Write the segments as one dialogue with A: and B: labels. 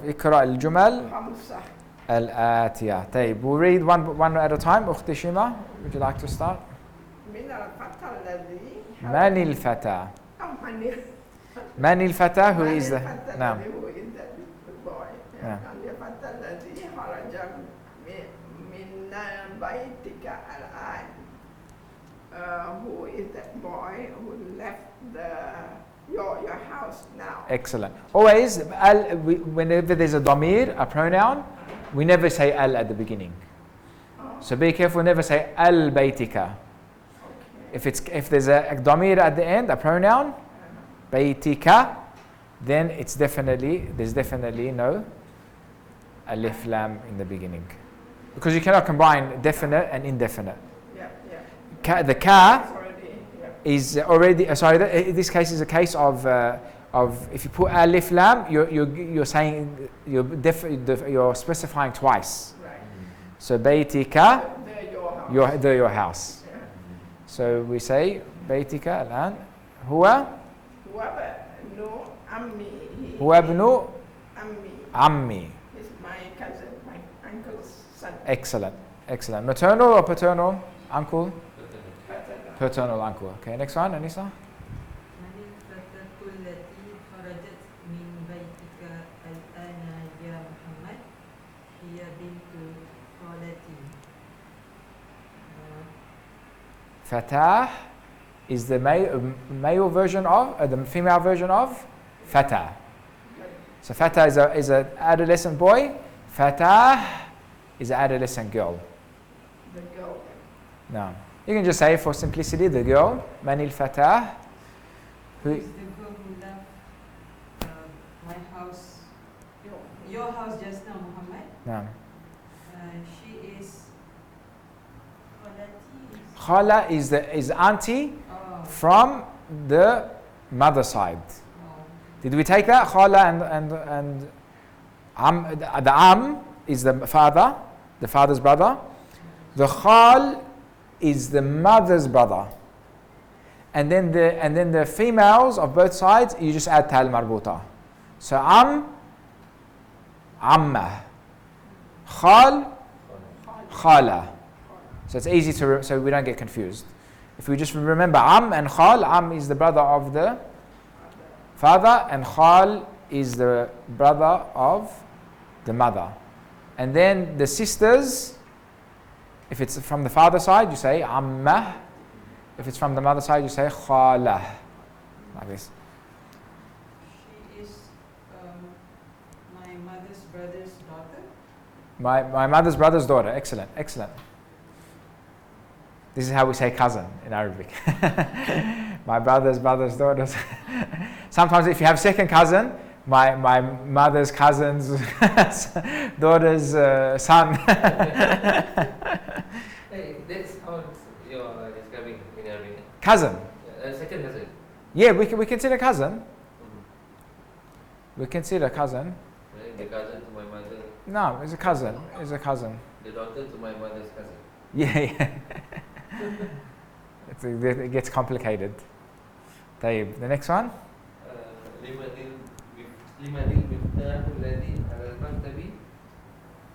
A: اقرأ الجمل
B: خمسة.
A: الآتية. طيب, we'll read one at a time. أختي شيماء, would you like to start?
B: من الفتى الذي
A: من الفتى?
B: من
A: من الفتى? Who is the?
B: الفتى
A: نعم.
B: الذي who is the boy.
A: نعم.
B: من الفتى الذي خرج من بيتك الآن. Who is that boy who left your house now?
A: Excellent. Always, whenever there's a damir, a pronoun, we never say al at the beginning. So be careful, never say al baytika. If there's a damir at the end, a pronoun, baytika, then there's definitely no alif lam in the beginning, because you cannot combine definite and indefinite. The ka is already sorry. This case is a case of if you put alif lam, you're saying you're specifying twice.
B: Right.
A: So baytika,
B: Your house.
A: your house.
B: Yeah.
A: So we say baytika الآن هو ابن عمي.
B: He's my cousin, my uncle's son.
A: Excellent. Maternal or paternal? Uncle?
B: Paternal.
A: Paternal uncle. Okay, next one, Anissa.
C: من الفتاة التي خرجت من بيتك الآن يا محمد هي بنت خالتي.
A: Fatah is the male version of, the female version of Fatah. So Fatah is an adolescent boy. Fatah is an adolescent girl.
B: The girl.
A: No. You can just say for simplicity, the girl, Manil Fatah.
C: Who is the girl who left my house, your house just now, Muhammad?
A: No.
C: She is
A: Khala is auntie from the mother side. Did we take that? Khala and the am is the father, the father's brother. The khal is the mother's brother. And then the females of both sides, you just add tal marbuta. So amma, khal, khala. So it's easy so we don't get confused. If we just remember and khal, is the brother of the father and khal is the brother of the mother. And then the sisters, if it's from the father side, you say ammah. If it's from the mother side, you say khalah. Like this.
C: She is my mother's brother's daughter.
A: My mother's brother's daughter. Excellent. This is how we say cousin in Arabic. My brother's daughters. Sometimes if you have second cousin, my mother's cousin's daughter's son.
D: Hey, that's how you're describing in Arabic.
A: Cousin.
D: Second cousin.
A: Yeah, we consider cousin. We consider cousin.
D: Right? The cousin to my mother.
A: No, it's a cousin. It's a cousin.
D: The daughter to my mother's cousin.
A: Yeah. It gets complicated. طيب, the next one.
D: لمن المفتاح الذي على المكتب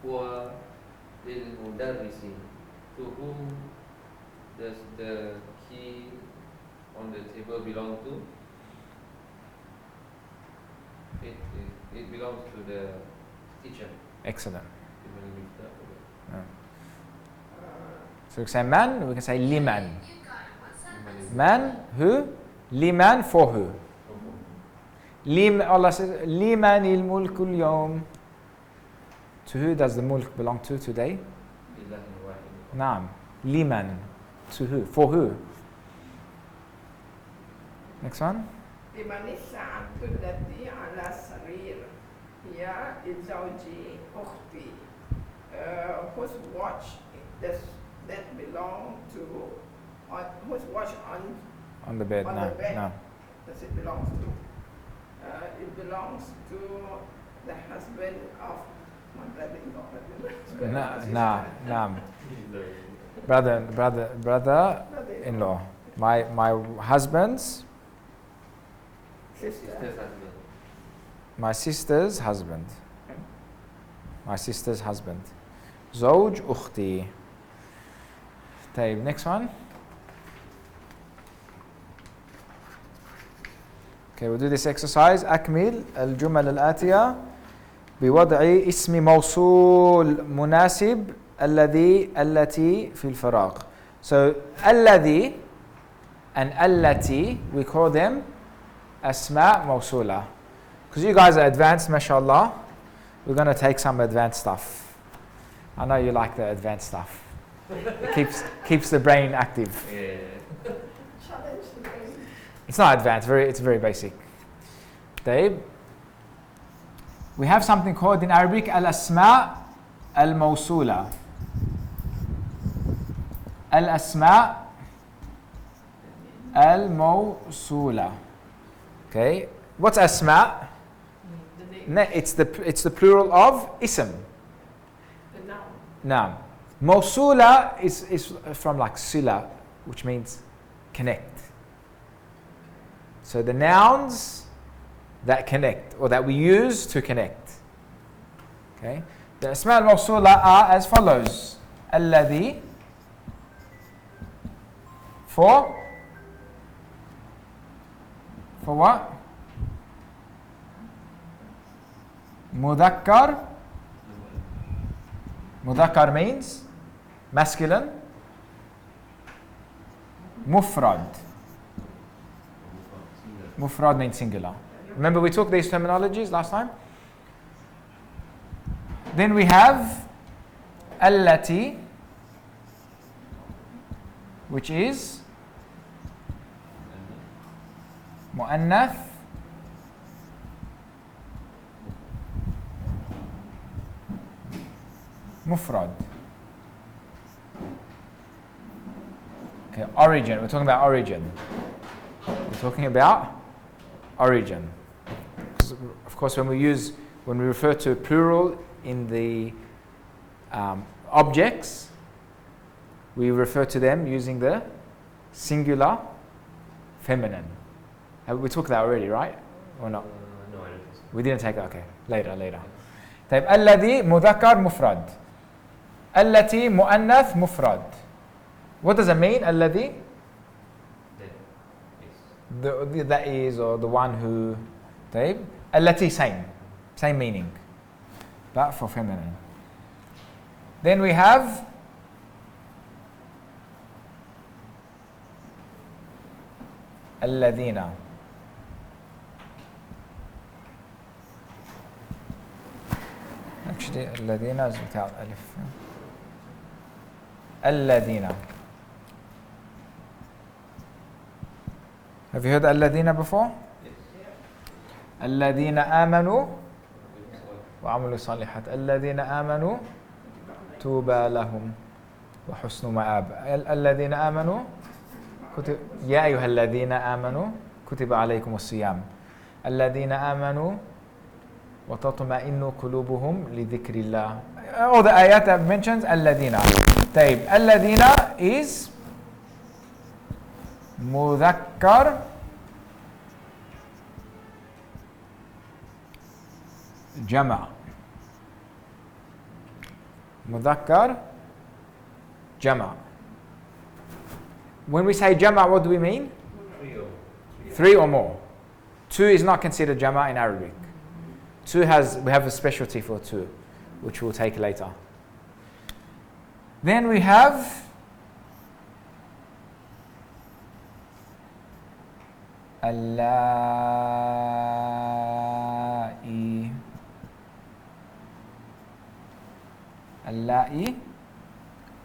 D: هو للمدرس. To whom does the key on the table belong to? It belongs to the teacher.
A: Excellent.
D: لمن المفتاح.
A: So we can say man, we can say liman. Man, who? Liman, for who? Allah says, liman il mulkul yawm. To who does the mulk belong to today? Naam. Liman. To who? For who? Next one.
B: لمن الساعة التي على السرير هي لزوجي أختي. Whose watch that belong to whose watch
A: on the bed?
B: on
A: No.
B: the bed
A: No.
B: does it belong to? It belongs to the husband of my brother-in-law.
A: Naam. Brother-in-law. My husband's
B: Sister.
D: Sister's husband.
A: my sister's husband. my sister's husband. زوج أختي. طيب, next one. Okay, we'll do this exercise. أكمل الجمل الآتية بوضع اسم موصول مناسب التي في الفراغ. So الذي and التي, we call them أسماء موصولة. Because you guys are advanced, mashallah, we're going to take some advanced stuff. I know you like the advanced stuff. It keeps the brain active.
D: Yeah.
B: Challenge the brain.
A: It's not advanced, it's very basic. طيب, we have something called in Arabic الأسماء الموصولة. الأسماء الموصولة. Okay, what's أسماء?
B: The name,
A: It's the plural of اسم.
B: the noun.
A: Now, موصولة is from like sila, which means connect. So the nouns that connect or that we use to connect. Okay, the أسماء الموصولة are as follows: الذي for what? مذكر. مذكر means masculine. مفرد. مفرد means singular. Remember we took these terminologies last time? Then we have التي, which is مؤنث مفرد. Okay, origin. We're talking about origin. We're talking about origin. Of course, when we refer to plural in the objects, we refer to them using the singular feminine. We took that already, right? Or not?
D: No, I don't think so.
A: We didn't take that. Okay, later. طيب, الذي مذكر مفرد. التي مؤنث مفرد. What does it mean? الذي?
D: That is.
A: That is, or the one who. طيب, التي same meaning, but for feminine. Then we have الذين. Actually, الذين is without alif. الذين. Have you heard الذين before? الذين آمنوا وعملوا الصالحات. الذين آمنوا توبى لهم وحسن مآب. الذين آمنوا يا أيها الذين آمنوا كتب عليكم الصيام. الذين آمنوا وتطمئن قلوبهم لذكر الله. All the ayat that mentions الذين. طيب, الذين is مذكر جمع. مذكر جمع. When we say jama, what do we mean? Three or more. Two is not considered jama in Arabic. We have a specialty for two, which we'll take later. Then we have اللائي. اللائي,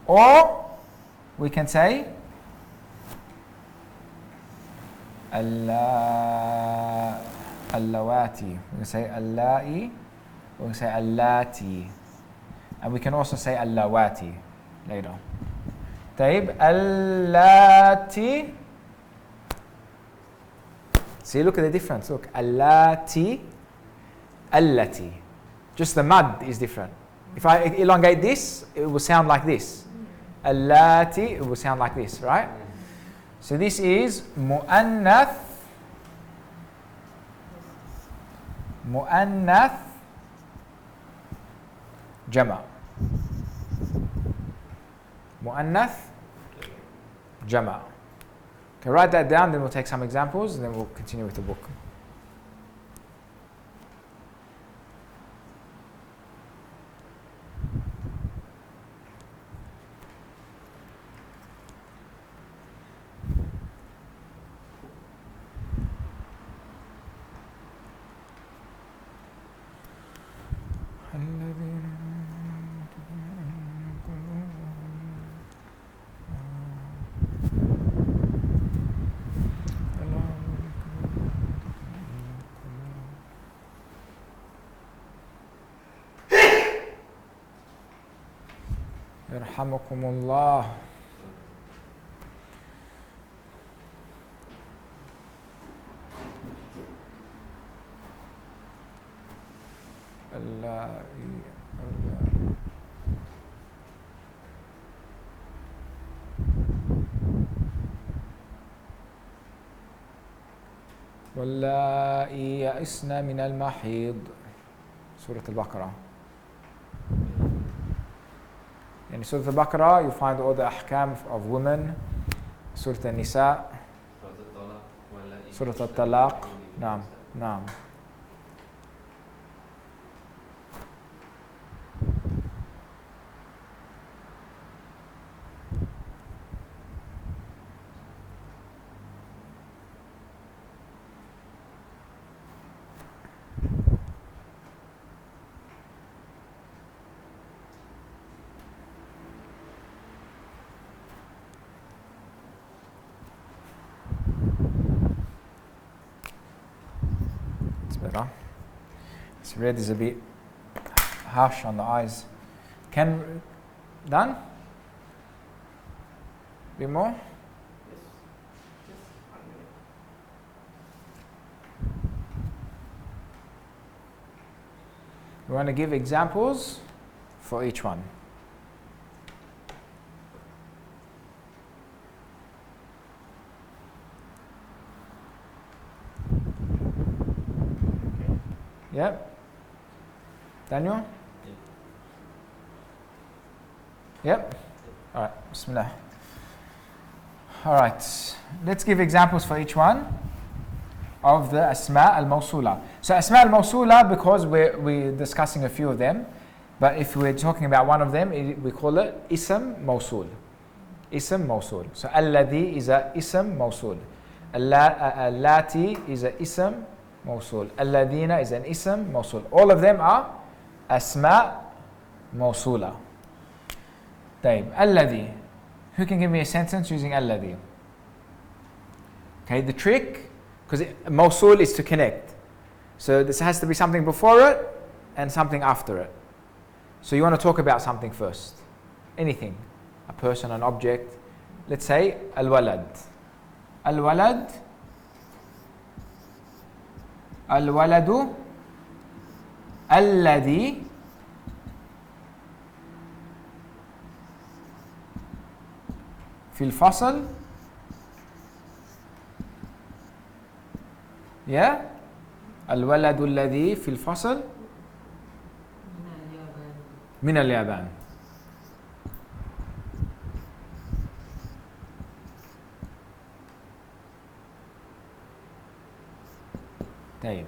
A: or we can say اللواتي. We can say اللائي, we can say اللاتي, and we can also say اللواتي later. طيب, اللاتي. See, look at the difference. Look, اللاتي, التي. Just the mud is different. If I elongate this, it will sound like this. اللاتي, it will sound like this, right? So this is مؤنث Jama. Mu'annath, Jama. Okay, write that down, then we'll take some examples, and then we'll continue with the book. يرحمكم الله. واللائي يئسن من المحيض. سورة البقرة. In Surah Al-Baqarah, you find all the ahkam of women. Surah Al-Nisa, Surah Al-Talaq. Naam, naam. This red is a bit harsh on the eyes. Done? Bit more?
B: Yes. Just 1 minute.
A: We want to give examples for each one. Yep. Daniel? Yep. All right. Bismillah. All right. Let's give examples for each one of the Asma al-Mawsula. So Asma al-Mawsula, because we're discussing a few of them, but if we're talking about one of them, we call it Ism Mawsul. Ism Mawsul. So Alladhi is a Ism Mawsul. Allati is a Ism Mawsul. Alladina is an Ism Mawsul. All of them are Asma Mawsula. طيب. Alladhi. Who can give me a sentence using Alladhi? Okay, the trick, because Mawsul is to connect. So this has to be something before it and something after it. So you want to talk about something first. Anything. A person, an object. Let's say Al-Walad. Al-Walad. Al-Waladu. Alladhi. في الفصل. Yeah. الولد الذي في الفصل من اليابان. طيب.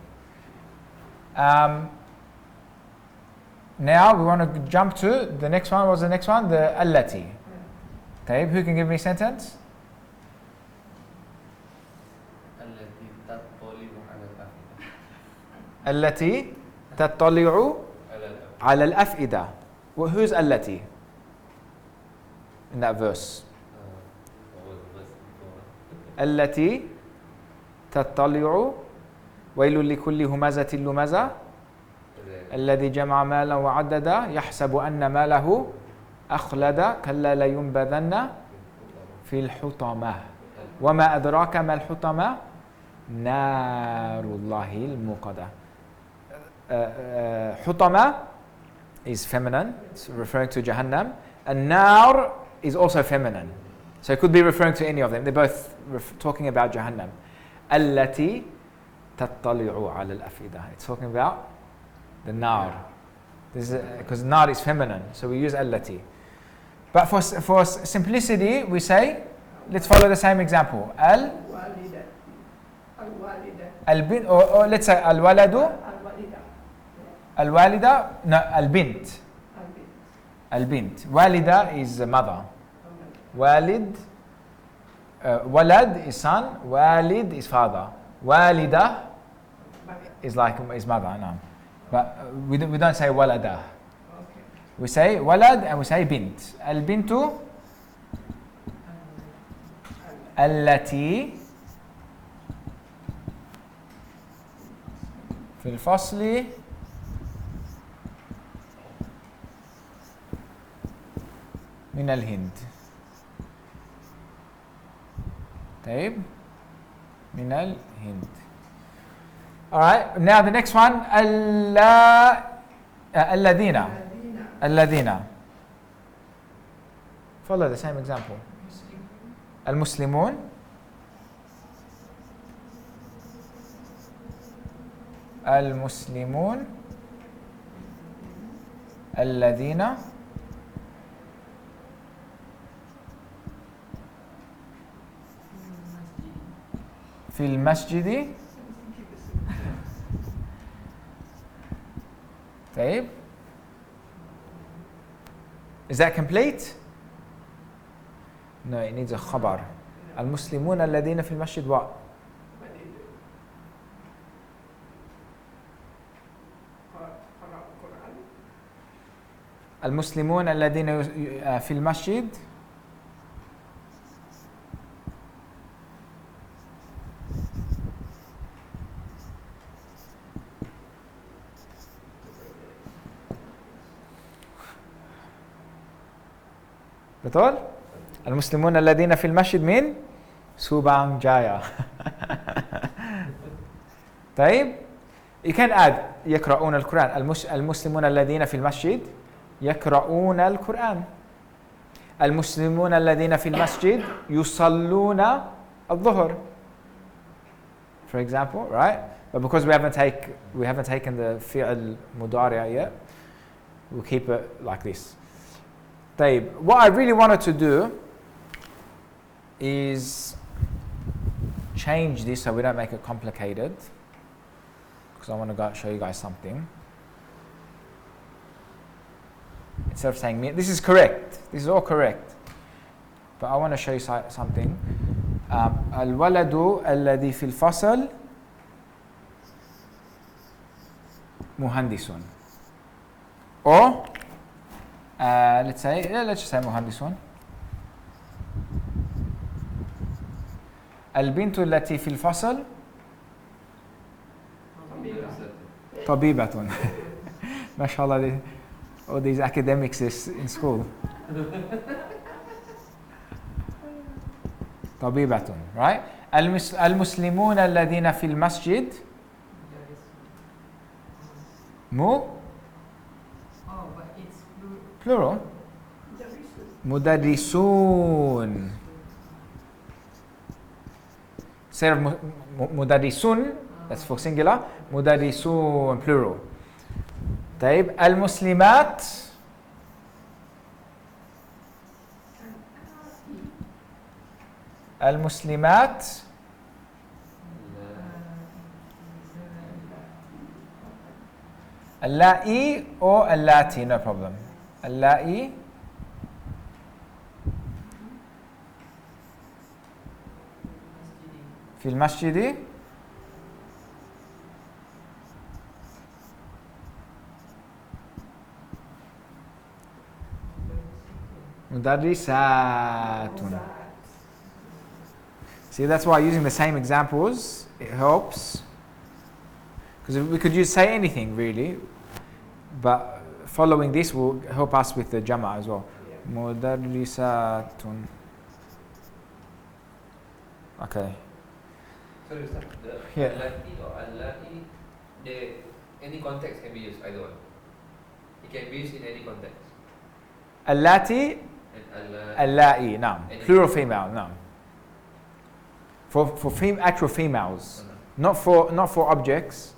A: Now we want to jump to the next one. What was the next one? The allati. طيب. Who can give me a sentence? التي تطلع على الأفئدة. Well, who's التي in that verse? التي تطلع ويل لكل همزة لمزة الذي جمع مالا وعددا يحسب أن ماله أخلد كلا لينبذن في الحطمة وما أدراك ما الحطمة نار الله الموقدة. Hutama is feminine, it's referring to Jahannam, and Nar is also feminine. So it could be referring to any of them. They're both talking about Jahannam. Allati tattali'u ala al-afida. It's talking about the Nar. Because nar is feminine, so we use allati. But for simplicity, we say, let's follow the same example.
B: Al-walida.
A: Al-bint, or let's say al-waladu,
B: Al-walida.
A: al-walida, no, al-bint.
B: Al-bint.
A: Al-bint. Walida is mother. Walid, walad is son, walid is father. Walida is like his mother, no. But we don't say walada.
B: Okay.
A: We say walad and we say bint. Al-bintu allati في الفصل من الهند. طيب من الهند. Alright, now the next one الذين. الذين. Follow the same example. المسلمون. المسلمون الذين في المسجد. طيب. Is that complete? No, it needs a خبر. المسلمون الذين في المسجد what? المسلمون الذين في المسجد betul? المسلمون الذين في المسجد من Subang Jaya. طيب you can add يقرؤون القرآن. المسلمون الذين في المسجد يقرؤون القرآن. المسلمون الذين في المسجد يصلون الظهر. For example, right? But because we haven't taken the fi'l mudari' yet, we'll keep it like this. طيب, what I really wanted to do is change this so we don't make it complicated, because I want to show you guys something. Instead of saying me, this is correct. This is all correct. But I want to show you something. الولد الذي في الفصل مهندس. Or let's just say مهندس. البنت التي في الفصل طبيبة. ما شاء الله, all these academics in school. طبيبة, right? المسلمون الذين في المسجد
C: Oh, but it's
A: plural. مدرسون. Instead of مدرسون, that's for singular. مدرسون plural. طيب, المسلمات المسلمات اللائي or اللاتي, no problem. اللائي في المسجد مدرسات. See, that's why using the same examples, it helps. Because we could say anything really, but following this will help us with the jama as well. Mudarrisatun. Okay.
D: Sorry, Ustaz. The
A: Yeah.
D: allati or allati, any context can be used, either one. It can be used in any context.
A: Allati,
D: And
A: allai, no.
D: Any-
A: Plural female, no. For actual females, not for objects.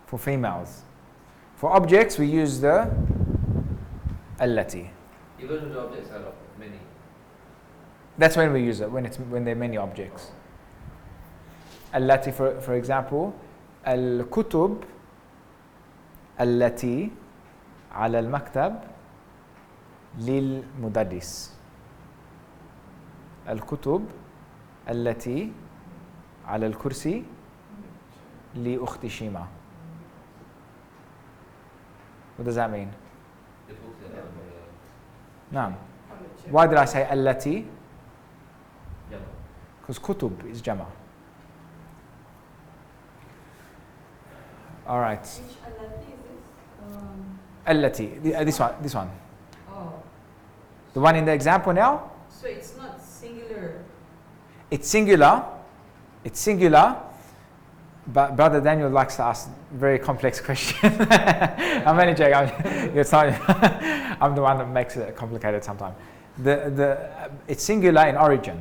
A: For females. For objects, we use the allati.
D: Even though the objects are many.
A: That's when we use it, when there are many objects. Allati, for example, al-kutub allati ala al-maktab lil-mudarris. Al-kutub allati ala al-kursi li ukhti Shima. What does that mean?
D: The books that are
A: No. Why did I say allati?
D: yeah.
A: Because kutub is jama. All right.
C: Which alati is this?
A: Allati. This one.
C: Oh,
A: The one in the example now.
C: so it's not singular.
A: It's singular. It's singular. But Brother Daniel likes to ask very complex questions. I'm only joking. I'm the one that makes it complicated sometimes. It's singular in origin,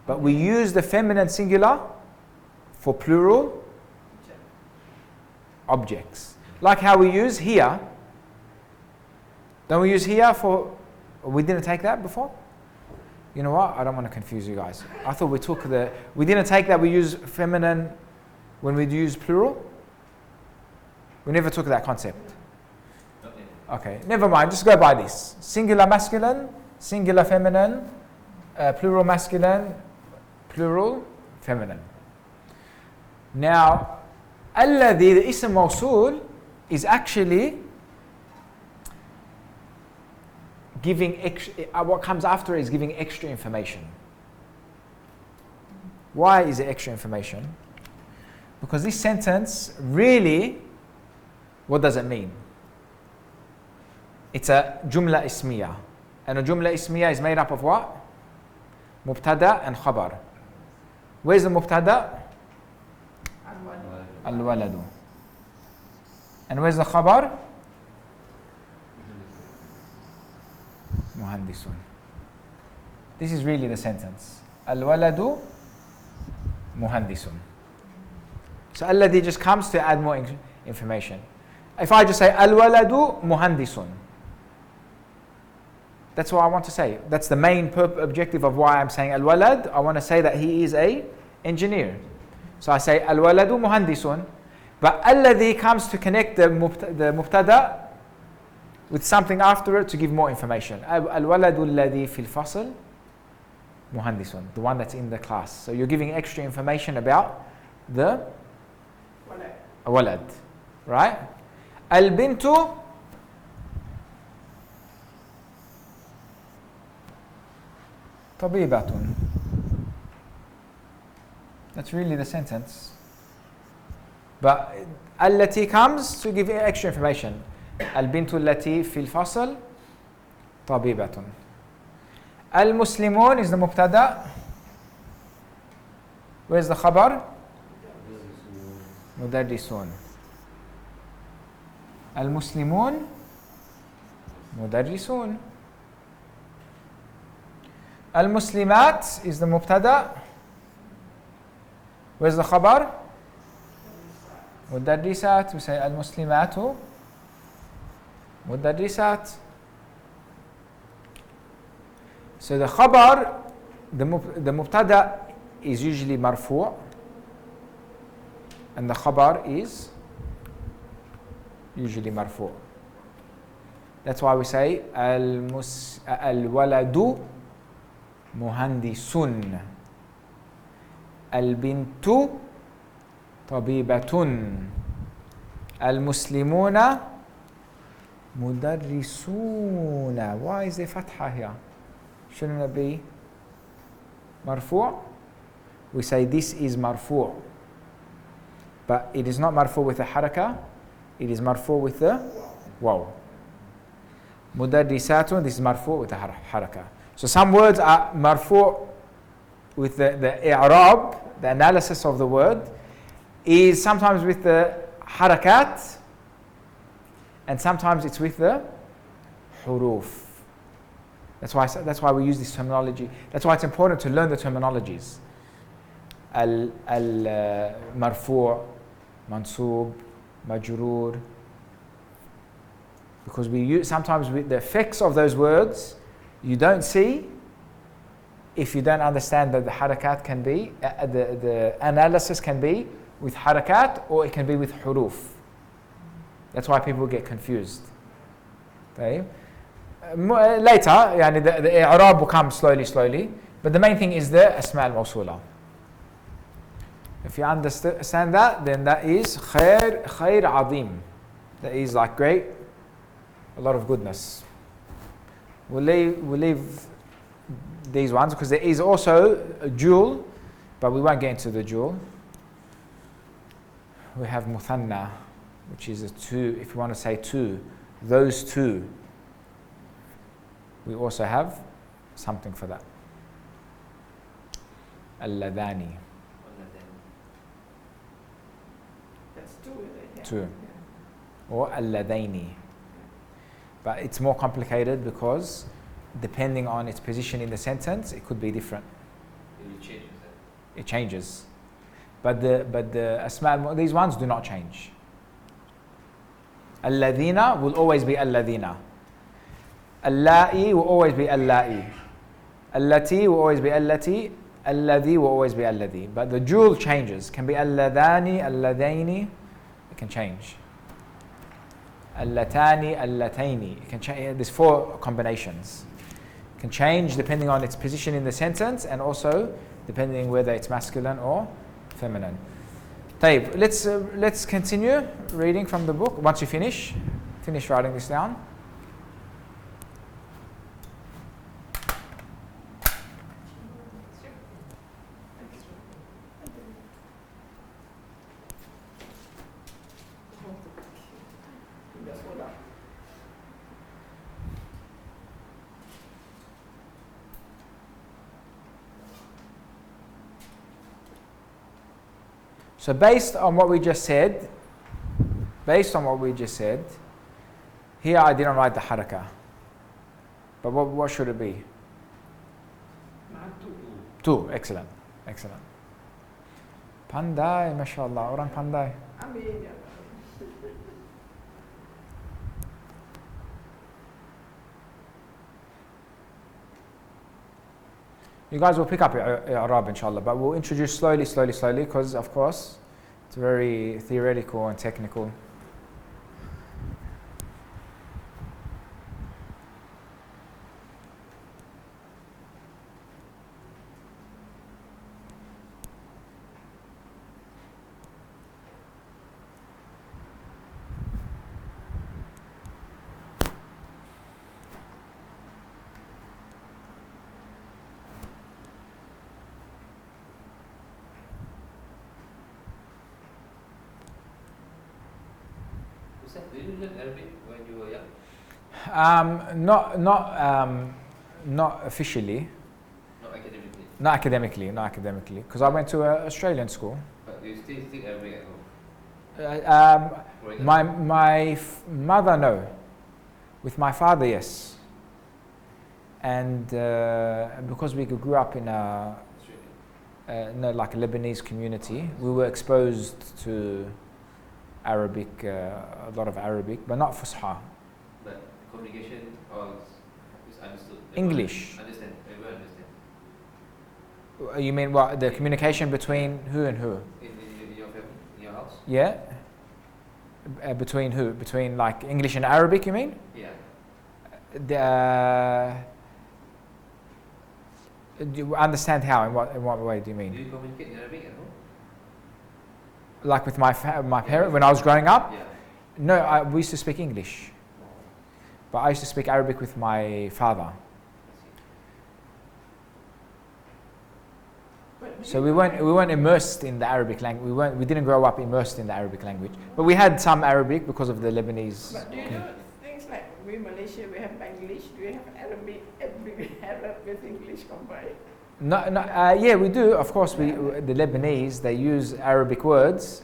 A: but we use the feminine singular for plural objects. Like how we use here. Don't we use here for... We didn't take that before? You know what? I don't want to confuse you guys. I thought we took the... We didn't take that we use feminine when we use plural? We never took that concept. Okay, never mind. Just go by this. Singular masculine, singular feminine, plural masculine, plural feminine. Now, alladhi, the ism mawsool, is actually giving extra, what comes after is giving extra information. Why is it extra information? Because this sentence really, what does it mean? It's a jumla ismiya. And a jumla ismiya is made up of what? Mubtada and khabar. Where's the mubtada? Al-waladu. And where's the khabar? Muhandisun. This is really the sentence. Al-waladu muhandisun. So alladhi just comes to add more information. If I just say al-waladu muhandisun, that's what I want to say. That's the main objective of why I'm saying al-walad. I want to say that he is a engineer. So I say al-waladu muhandisun, but alladhi comes to connect the mubtada with something after it to give more information. Al-waladu alladhi fil fasl muhandisun, the one that's in the class. So you're giving extra information about the walad, right? Al-bintu tabibatun. That's really the sentence. But allati comes to give extra information. Al-bintu allati fil fasl tabibatun. Al-muslimun is the mubtada. Where's the khabar? Mudarrisun. Al-muslimun mudarrisun. Al-muslimat is the mubtada. Where's the khabar? Mudarrisat. We say al-muslimatu mudarrisat. So the khabar, the mubtada is usually marfu', and the khabar is usually marfu'. That's why we say al-waladu muhandisun, al-bintu tabibatun, al-muslimuna mudarrisuna. Why is there fatha here? Shouldn't it be marfu'? We say this is marfu', but it is not marfu' with the haraka, it is marfu' with the waw. Mudarrisatun, this is marfu' with the haraka. So some words are marfu' with the i'rab, the analysis of the word, is sometimes with the harakat, and sometimes it's with the huruf. That's why we use this terminology. That's why it's important to learn the terminologies. Al-marfu', mansub, majroor, because sometimes the effects of those words you don't see if you don't understand that the harakat can be, the analysis can be with harakat or it can be with huruf. That's why people get confused. Okay? Later, يعني the i'rab will come slowly, but the main thing is the asma al-mawsula. If you understand that, then that is khair azim. That is like great, a lot of goodness. We'll leave these ones because there is also a jewel, but we won't get into the jewel. We have muthanna, which is a two, if you want to say two, those two. We also have something for that. Al-ladani.
B: That's two. Yeah.
A: Two. Or al-ladaini. But it's more complicated because depending on its position in the sentence, it could be different. It changes. But the asma, these ones do not change. Alladhina will always be alladhina. Alla'i will always be alla'i. Allati will always be allati. Alladhi will always be alladhi. But the jewel changes. Can be alladhani, alladaini. It can change. Allatani, allataini. It can change. There's 4 combinations. It can change depending on its position in the sentence and also depending whether it's masculine or feminine. طيب, let's continue reading from the book. Once you finish writing this down. So based on what we just said, here I didn't write the harakah. But what should it be? Two. Excellent. Pandai, mashallah. Orang pandai.
B: Amin.
A: You guys will pick up I'rab inshallah, but we'll introduce slowly because of course it's very theoretical and technical.
D: Did you learn Arabic when you were young?
A: Not officially.
D: Not academically.
A: Not academically, because I went to an Australian school.
D: But you still speak Arabic at home?
A: My mother, no. With my father, yes. And because we grew up in like a Lebanese community, we were exposed to Arabic, a lot of Arabic, but not Fusha.
D: But communication is understood?
A: English.
D: Everyone understand.
A: You mean what? The communication between who and who?
D: In your family, in your house?
A: Yeah. Between who? Between like English and Arabic, you mean?
D: Yeah.
A: Do you understand how? In what way do you mean?
D: Do you communicate in Arabic at home?
A: Like with my parents when I was growing up?
D: Yeah.
A: No, we used to speak English. But I used to speak Arabic with my father. So we weren't immersed in the Arabic language. We didn't grow up immersed in the Arabic language. But we had some Arabic because of the Lebanese.
B: But do you know things like we Malaysia, we have English, do we have Arabic with English combined?
A: Yeah, we do. Of course, the Lebanese, they use Arabic words.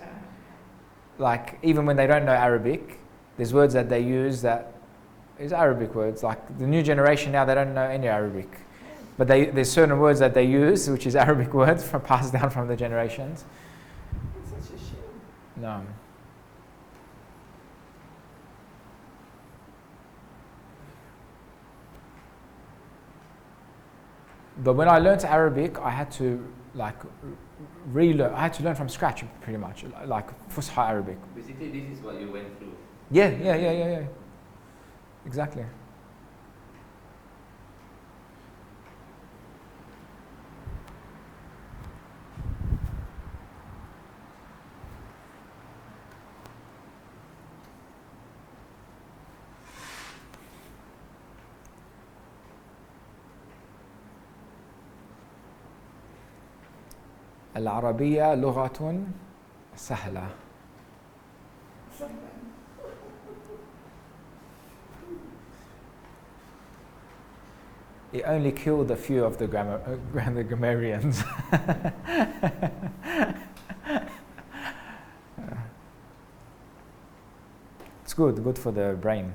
A: Like even when they don't know Arabic, there's words that they use that is Arabic words. Like the new generation now, they don't know any Arabic. But there's certain words that they use, which is Arabic words passed down from the generations.
B: It's such a shame.
A: No. But when I learned Arabic, I had to like relearn. I had to learn from scratch, pretty much, like Fusha Arabic.
D: Basically, this is what you went through.
A: Yeah. Exactly. العربية لغة سهلة. It only killed a few of the grammarians. It's good for the brain.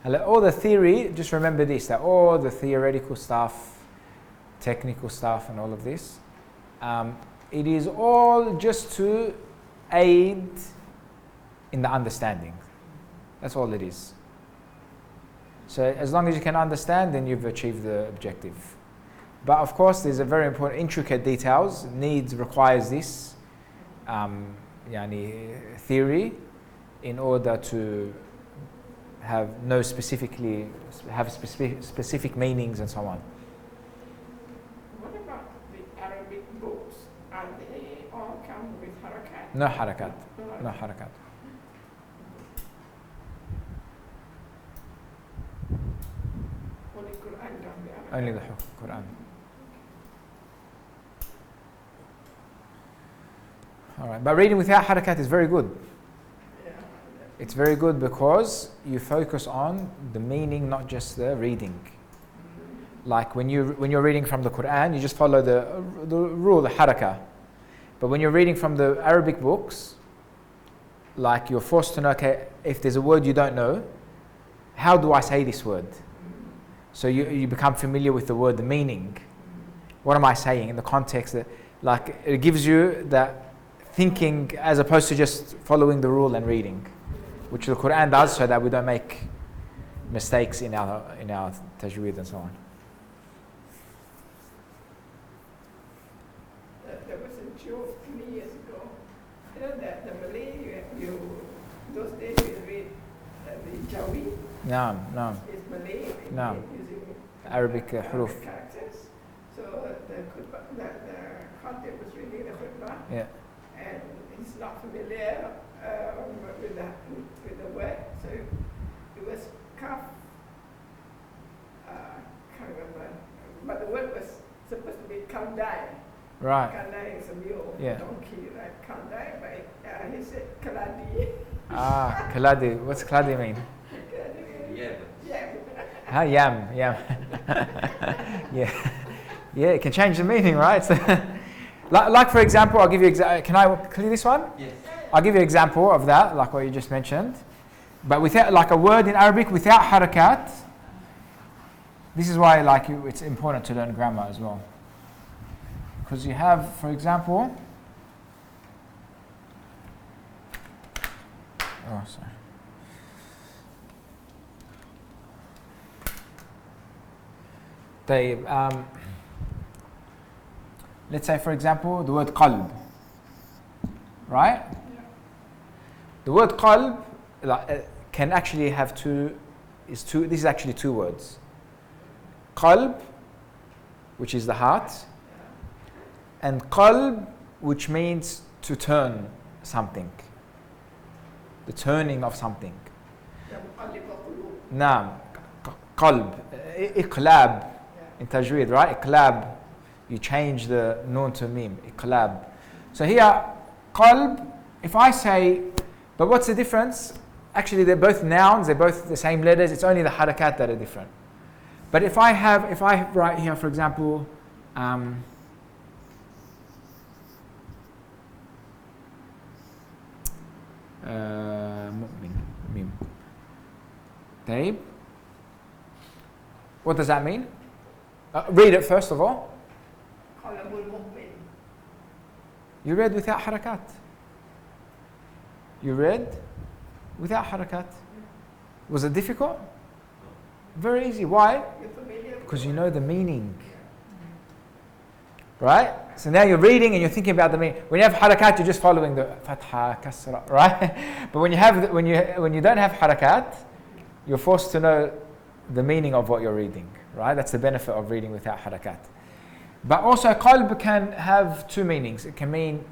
A: All the theory, just remember this, that all the theoretical stuff, technical stuff and all of this, it is all just to aid in the understanding. That's all it is. So as long as you can understand, then you've achieved the objective. But of course, there's a very important intricate details. Needs requires this theory in order to have specific meanings and so on.
B: What about the Arabic books? Are they all come with harakat?
A: No harakat. No harakat.
B: Only Quran don't be Arabic.
A: Only the Quran. All right, but reading without harakat is very good.
B: Yeah.
A: It's very good because you focus on the meaning, not just the reading. Like when you're reading from the Quran, you just follow the rule, the harakah. But when you're reading from the Arabic books, like you're forced to know, okay, if there's a word you don't know, how do I say this word? So you become familiar with the word, the meaning. What am I saying in the context? That, like, it gives you that thinking as opposed to just following the rule and reading, which the Quran does so that we don't make mistakes in our tajweed and so on.
B: There was a joke many years ago. You know that the Malay, those days you read the Jawi.
A: No.
B: It's Malay.
A: No.
B: Using
A: Arabic huruf.
B: characters. So the content was reading the khutbah.
A: Yeah.
B: And he's not familiar with the word, so it was kaf. Can't remember, but the word was supposed to be kaldai.
A: Right.
B: Kaldai is a mule,
A: Yeah.
B: donkey, right? Kaldai, but he said kaladi.
A: Kaladi. What's kaladi mean?
D: Yeah.
A: Yam. Yeah. Yeah, it can change the meaning, right? So like for example, I'll give you can I clear this one?
D: Yes.
A: I'll give you an example of that, like what you just mentioned. But without, like a word in Arabic without harakat, this is why it's important to learn grammar as well. Because you have, for example, let's say, for example, the word qalb, right? Yeah. The word qalb can actually have this is actually two words. Qalb, which is the heart, and qalb, which means to turn something. The turning of something. Naam, qalb, iqlab in tajweed, right? Iqlab. You change the noon to mim, iqlab. So here, qalb, if I say, but what's the difference? Actually, they're both nouns, they're both the same letters, it's only the harakat that are different. But if I write here, for example, mu'min, mim. Taib. What does that mean? Read it first of all. You read without harakat. You read without harakat. Was it difficult? Very easy. Why?
B: You're familiar with
A: Because you
B: the
A: know the meaning. Right? So now you're reading and you're thinking about the meaning. When you have harakat, you're just following the fatha, kasra, right? But when you don't have harakat, you're forced to know the meaning of what you're reading, right? That's the benefit of reading without harakat. But also qalb can have two meanings. It can mean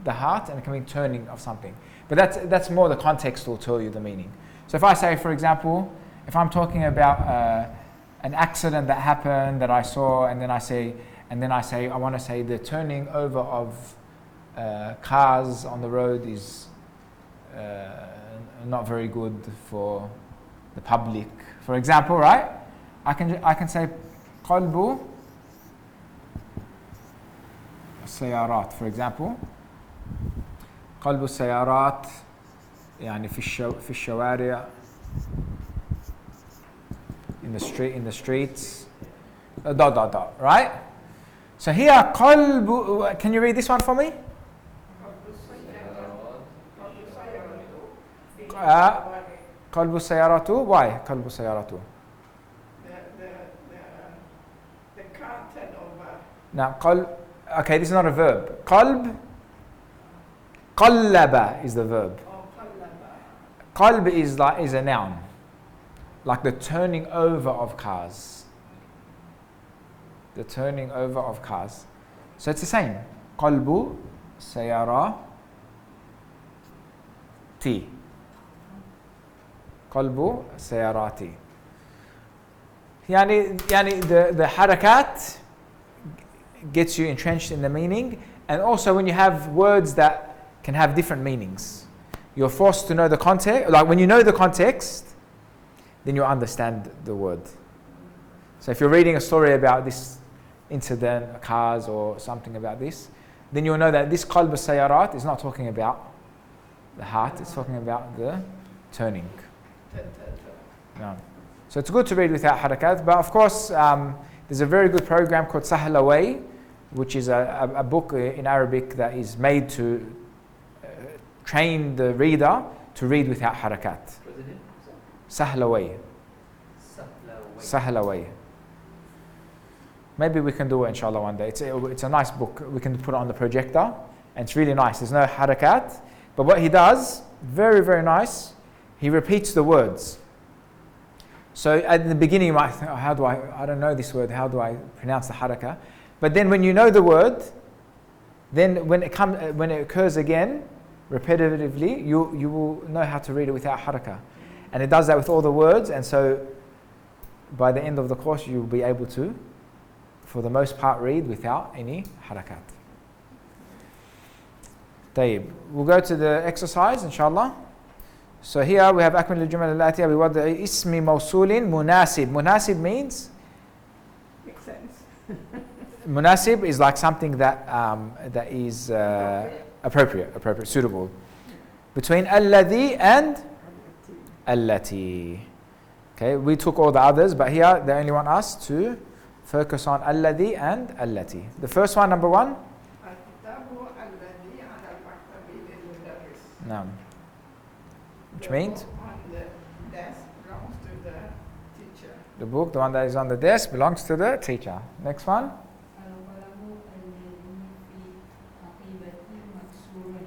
A: the heart and it can mean turning of something. But that's more the context will tell you the meaning. So if I say, for example, if I'm talking about an accident that happened that I saw, and then I say, I want to say the turning over of cars on the road is not very good for the public. For example, right? I can say qalbu السيارات, for example. قلب السيارات يعني في الشوارع, in the streets, right? So here قلب, can you read this one for me? قلب السيارات. Why قلب السيارات?
B: the car turnover.
A: Now قلب, okay, this is not a verb. قلب, قلب is the verb.
B: Oh, qalaba.
A: Qalb is a noun, like the turning over of cars. The turning over of cars. So it's the same. قلب سيارة تي. قلب سياراتي. يعني the harakat gets you entrenched in the meaning, and also when you have words that can have different meanings, you're forced to know the context. Like when you know the context, then you understand the word. So if you're reading a story about this incident, cars or something about this, then you'll know that this qalb al-sayarat is not talking about the heart, it's talking about the turning. No. So it's good to read without harakat, but of course there's a very good program called Sahl Away, which is a book in Arabic that is made to train the reader to read without harakat.
D: What's the name?
A: Sahl Away. Sahl Away. Maybe we can do it inshallah one day. It's a nice book. We can put it on the projector, and it's really nice. There's no harakat, but what he does, very, very nice, he repeats the words. So at the beginning you might think, oh, I don't know this word, how do I pronounce the harakah? But then when you know the word, then when it occurs again, repetitively, you will know how to read it without harakah. And it does that with all the words, and so by the end of the course you'll be able to, for the most part, read without any harakat. طيب, we'll go to the exercise inshallah. So here we have أكمل الجمل الآتية بوضع اسم موصول مناسب. Munasib means?
B: Makes sense.
A: Munasib is like something that is appropriate, suitable. Between الذي and التي. Okay, we took all the others, but here they only want us to focus on الذي and التي. The first one, number one.
B: الكتاب الذي على المكتب للمدرس.
A: نعم. Which
B: The
A: means?
B: book on the desk belongs to the teacher.
A: The book, the one that is on the desk, belongs to the teacher. Next one.
C: القلم الذي في حقيبتي مكسور.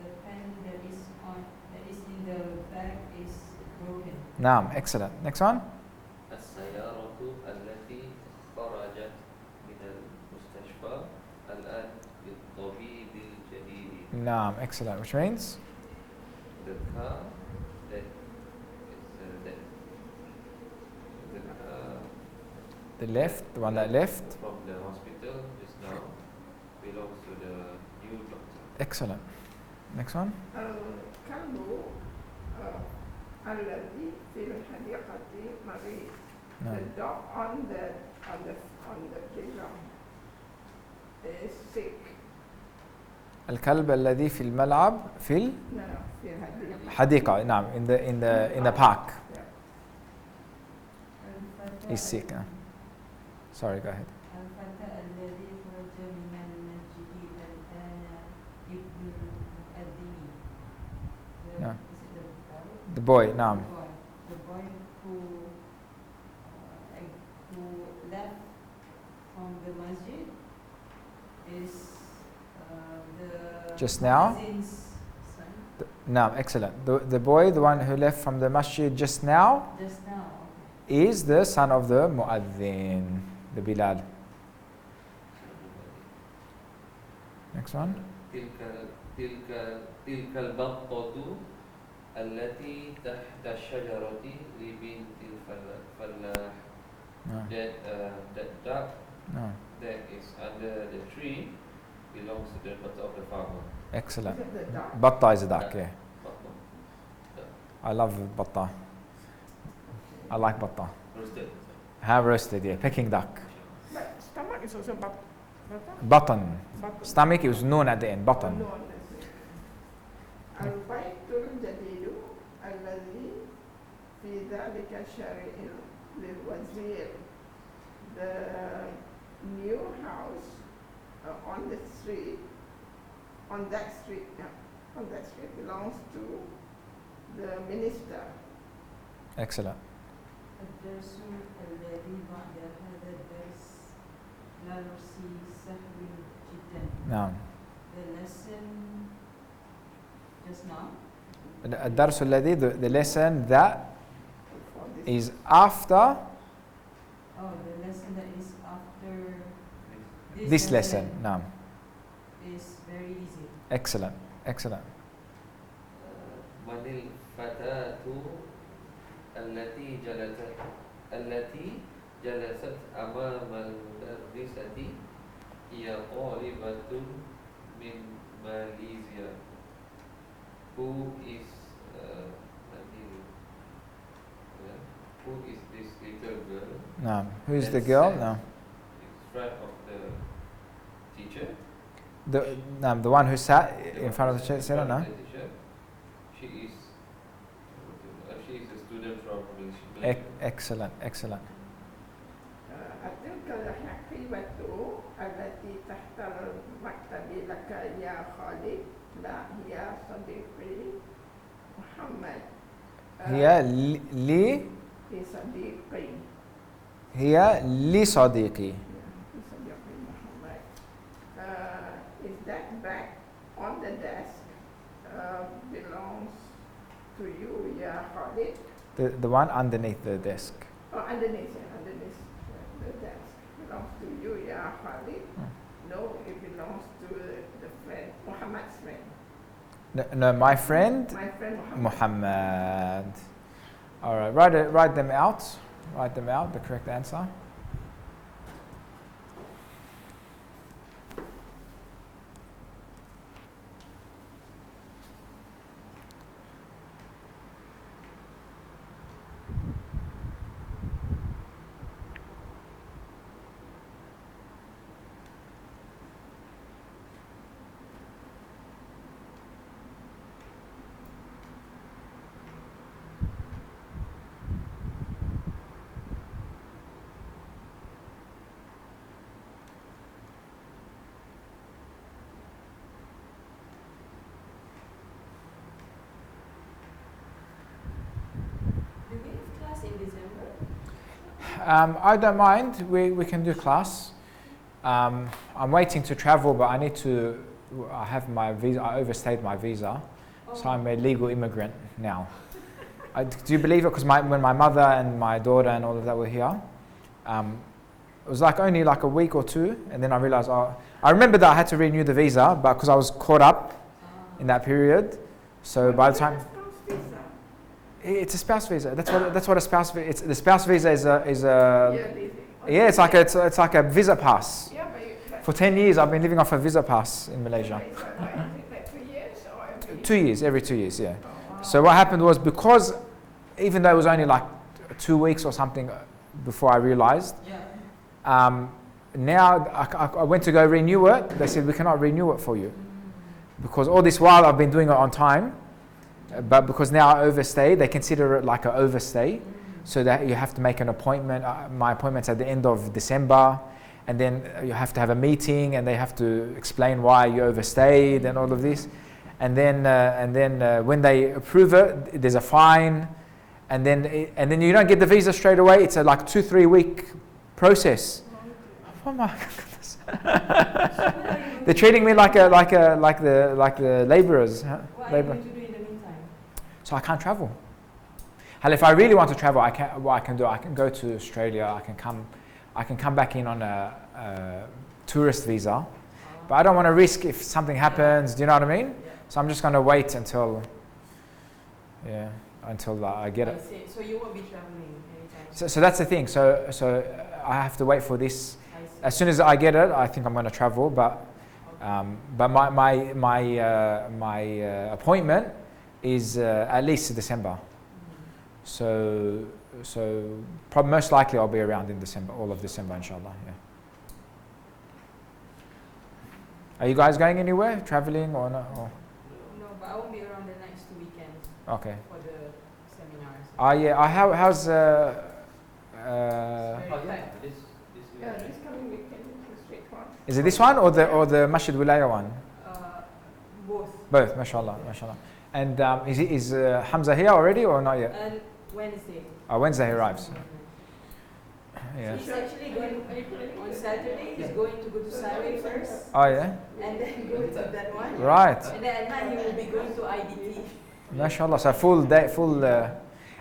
C: The pen that is in the bag is broken.
A: نعم, excellent. Next one.
D: السيارة التي خرجت من المستشفى الآن بالطبيب الجديد.
A: نعم, excellent. Which means?
D: The car that
A: The one that left.
D: from the hospital just now belongs to the new doctor.
A: Excellent. Next one.
B: الكلب الذي في الحديقة مريض.
A: No.
B: The dog on the playground is sick.
A: الكلب الذي في الملعب في
B: No, في الحديقة.
A: الحديقة. نعم, in the park.
B: Yeah.
C: الفتى
A: He's sick. Sorry, go ahead.
C: الفتى الذي خرج من المسجد الآن ابن المؤذن.
A: No.
C: Is it
A: The boy. نعم.
C: The boy who
A: just now.
C: Muazzin's son.
A: No, excellent. The boy, the one who left from the masjid just now,
C: Just now.
A: is the son of the muaddin, the Bilal. Next one.
D: تلك البطة التي تحت الشجرة لبنت الفلاح.
A: No,
D: That duck
A: no.
D: that is under the tree belongs to the daughter of the farmer.
A: Excellent.
B: Is it the duck?
A: Batta is a duck, yeah.
D: Duck.
A: I love batta. I like batta.
D: Roasted.
A: Have roasted, yeah. Peking duck.
B: But stomach is also butter.
A: Button.
B: Butter.
A: Stomach is noon at the end. Button.
B: No, that's it. البيت الجديد الذي في ذلك الشارع للوزير. The new house on the street, on that street belongs to the minister.
A: Excellent.
C: الدرس الذي بعد هذا الدرس لا نرسي سهل جدا.
A: نعم.
C: The lesson just now.
A: الدرس الذي, the lesson that
B: For this
A: is after
C: Oh, the lesson that is after
A: this lesson. نعم.
C: is very easy.
A: Excellent. Excellent.
D: من الفتاة التي جلست أمام المدرسة هي طالبة من ماليزيا. Who is this little girl?
A: نعم. Who is
D: that
A: the girl?
D: sat
A: No.
D: in front of the teacher.
A: The one who sat in front of the
D: In
A: chair.
D: front
A: No.
D: of the teacher. She is a student from Malaysia.
A: Excellent. Excellent.
B: تلك الحقيبة التي تحت المكتب لك يا خالد. لا هي صديقي محمد.
A: هي لي
B: لصديقي.
A: هي لصديقي.
B: لصديقي محمد. Is that bag on the desk belongs to you يا خالد?
A: The one underneath the desk.
B: Oh, underneath the desk belongs to you يا خالد. No, it belongs to the friend, Muhammad's friend.
A: No, my friend
B: My friend Muhammad.
A: Muhammad. All right, write them out. Write them out. The correct answer.
E: Do we have class in December?
A: I don't mind. We can do class. I'm waiting to travel, but I need to. I have my visa. I overstayed my visa, so I'm a legal immigrant now. Do you believe it? Because when my mother and my daughter and all of that were here, it was like only like a week or two, and then I realized. I remember that I had to renew the visa, but because I was caught up in that period, so by the time. It's a spouse visa. That's what a spouse visa. It's the spouse visa is a yeah. It's like a visa pass.
B: Yeah, but
A: For 10 years, I've been living off a visa pass in Malaysia.
B: it's like 2 years or every
A: 2 years, every 2 years, yeah. So what happened was, because even though it was only like 2 weeks or something before I realized,
C: Yeah.
A: now I went to go renew it. They said we cannot renew it for you because all this while I've been doing it on time. But because now I overstayed, they consider it like an overstay, so that you have to make an appointment. My appointment's at the end of December, and then you have to have a meeting, and they have to explain why you overstayed and all of this. And then when they approve it, there's a fine, and then you don't get the visa straight away. It's a like 2-3 week process. Oh my goodness! They're treating me like the laborers. Huh?
C: What are you
A: Labor.
C: going to do in the meantime?
A: So I can't travel. Hell, if I really want to travel, what I can do, I can go to Australia. I can come back in on a tourist visa, but I don't want to risk if something happens. Do you know what I mean?
C: Yeah.
A: So I'm just going to wait until I get
C: I
A: it.
C: see. So you won't be traveling anytime
A: So that's the thing. So I have to wait for this.
C: I see.
A: As soon as I get it, I think I'm going to travel. But my appointment is at least December. So most likely I'll be around in December, all of December, inshallah. Yeah. Are you guys going anywhere, traveling or not? Or?
C: No, but I won't be around the next 2 weekends
A: Okay.
C: for the seminars.
A: Yeah. How's
D: Oh
C: Very
D: yeah,
C: tight.
D: this
B: Yeah, this coming weekend is the straight one.
A: is it this one or the Masjid Wilaya one?
C: Both.
A: Both, mashallah. And is Hamza here already or not yet?
C: And Wednesday.
A: Wednesday he arrives. Yeah.
C: He's actually going on Saturday. He's going to go to Saturday first,
A: Oh yeah.
C: and then go to that one.
A: Right.
C: And then at night he will be going to IDT.
A: Mashallah. So full day, full.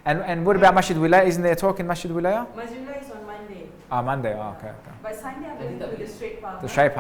A: And what about Masjid Wilaya? Isn't there a talk in Masjid Wilaya?
C: Mazrullah is on Monday,
A: Monday. Okay.
C: but Sunday I'm going to the straight path.
A: The shape